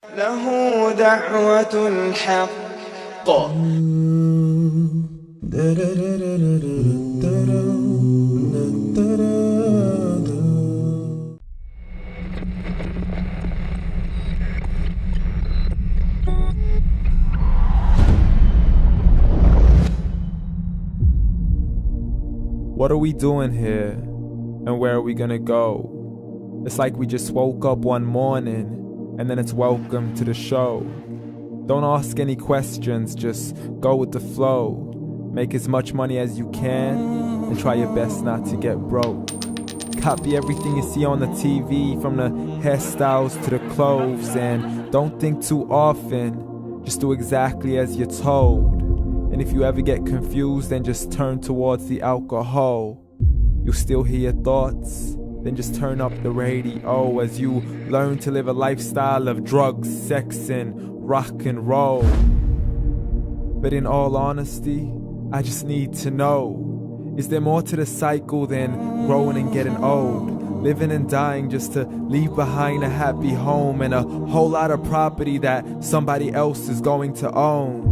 له دعوة الحق. What are we doing here? And where are we gonna go? It's like we just woke up one morning and then it's welcome to the show. Don't ask any questions, just go with the flow. Make as much money as you can and try your best not to get broke. Copy everything you see on the TV, from the hairstyles to the clothes, and don't think too often, just do exactly as you're told. And if you ever get confused, then just turn towards the alcohol. You'll still hear your thoughts, then just turn up the radio as you learn to live a lifestyle of drugs, sex, and rock and roll. But in all honesty, I just need to know, is there more to the cycle than growing and getting old? Living and dying just to leave behind a happy home and a whole lot of property that somebody else is going to own.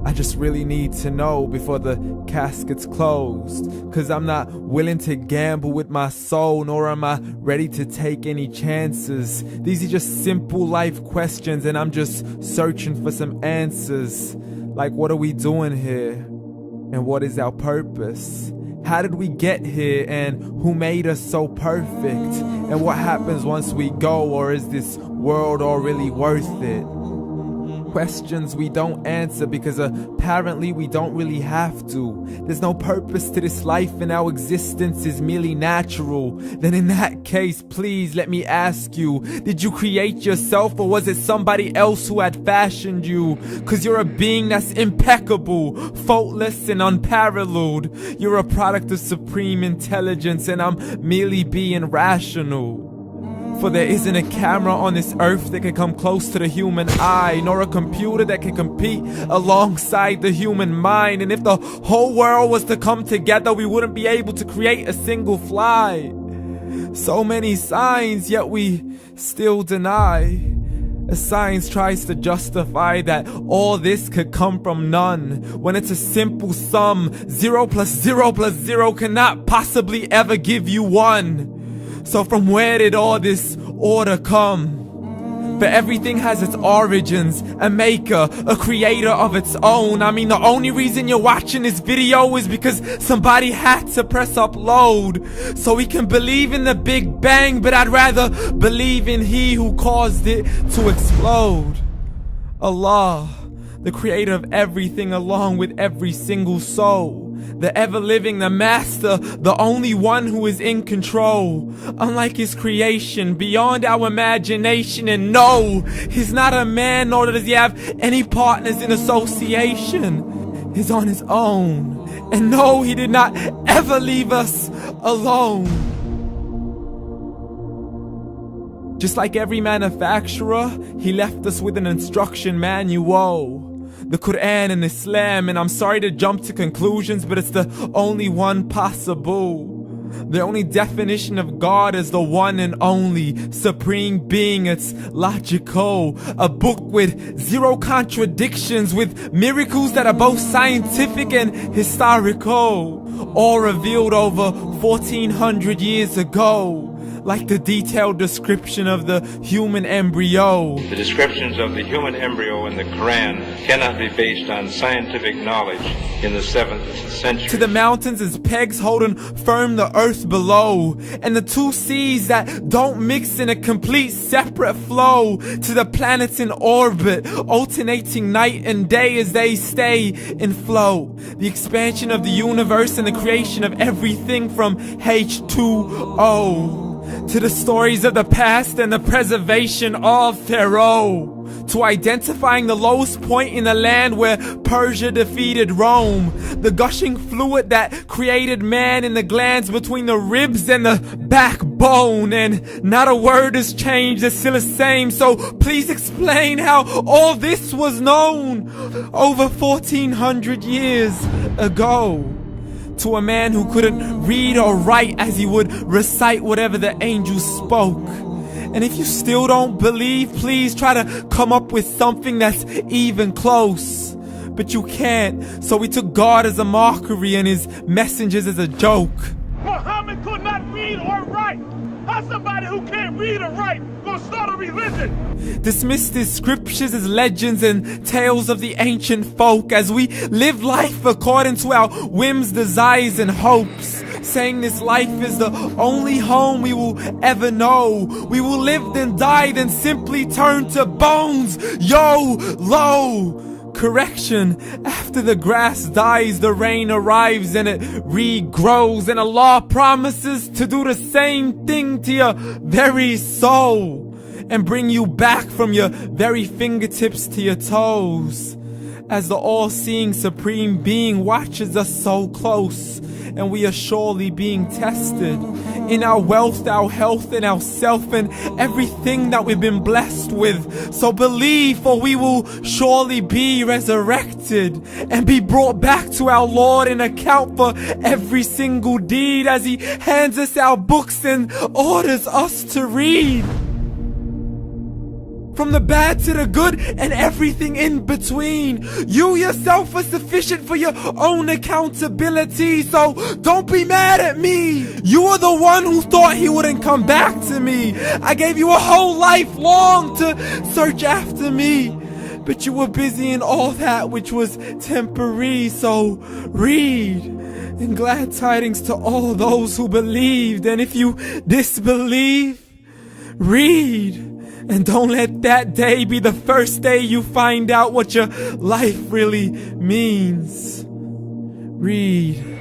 I just really need to know before the casket's closed, 'cause I'm not willing to gamble with my soul, nor am I ready to take any chances. These are just simple life questions and I'm just searching for some answers. Like, what are we doing here? And what is our purpose? How did we get here, and who made us so perfect? And what happens once we go, or is this world all really worth it? Questions we don't answer because apparently we don't really have to. There's no purpose to this life and our existence is merely natural. Then in that case, please let me ask you, did you create yourself, or was it somebody else who had fashioned you? 'Cause you're a being that's impeccable, faultless and unparalleled. You're a product of supreme intelligence and I'm merely being rational. For there isn't a camera on this earth that can come close to the human eye, nor a computer that can compete alongside the human mind. And if the whole world was to come together, we wouldn't be able to create a single fly. So many signs, yet we still deny. As science tries to justify that all this could come from none, when it's a simple sum. 0 plus 0 plus 0 cannot possibly ever give you 1. So from where did all this order come? But everything has its origins, a maker, a creator of its own. I mean, the only reason you're watching this video is because somebody had to press upload. So we can believe in the Big Bang, but I'd rather believe in He who caused it to explode. Allah, the creator of everything along with every single soul. The ever-living, the master, the only one who is in control. Unlike his creation, beyond our imagination. And no, he's not a man, nor does he have any partners in association. He's on his own. And no, he did not ever leave us alone. Just like every manufacturer, he left us with an instruction manual. The Quran and Islam, and I'm sorry to jump to conclusions, but it's the only one possible. The only definition of God is the one and only supreme being. It's logical, a book with 0 contradictions, with miracles that are both scientific and historical, all revealed over 1400 years ago. Like the detailed description of the human embryo. The descriptions of the human embryo in the Quran cannot be based on scientific knowledge in the 7th century. To the mountains as pegs holding firm the earth below, and the 2 seas that don't mix in a complete separate flow. To the planets in orbit, alternating night and day as they stay in flow. The expansion of the universe and the creation of everything from H2O. To the stories of the past and the preservation of Pharaoh. To identifying the lowest point in the land where Persia defeated Rome. The gushing fluid that created man in the glands between the ribs and the backbone. And not a word has changed, it's still the same. So please explain how all this was known over 1400 years ago. To a man who couldn't read or write as he would recite whatever the angels spoke. And if you still don't believe, please try to come up with something that's even close. But you can't, so we took God as a mockery and his messengers as a joke. Muhammad could not read or write. How somebody who can't read or write gonna start a religion? Dismissed his scriptures as legends and tales of the ancient folk as we live life according to our whims, desires, and hopes. Saying this life is the only home we will ever know. We will live then die then simply turn to bones. YOLO! Correction, after the grass dies, the rain arrives and it regrows, and Allah promises to do the same thing to your very soul and bring you back from your very fingertips to your toes, as the all-seeing supreme being watches us so close, and we are surely being tested in our wealth, our health, and our self, and everything that we've been blessed with. So believe, for we will surely be resurrected and be brought back to our Lord and account for every single deed as he hands us our books and orders us to read. From the bad to the good and everything in between. You yourself are sufficient for your own accountability, so don't be mad at me. You are the one who thought he wouldn't come back to me. I gave you a whole life long to search after me, but you were busy in all that which was temporary, so read. And glad tidings to all those who believed, and if you disbelieve, read. And don't let that day be the first day you find out what your life really means. Read.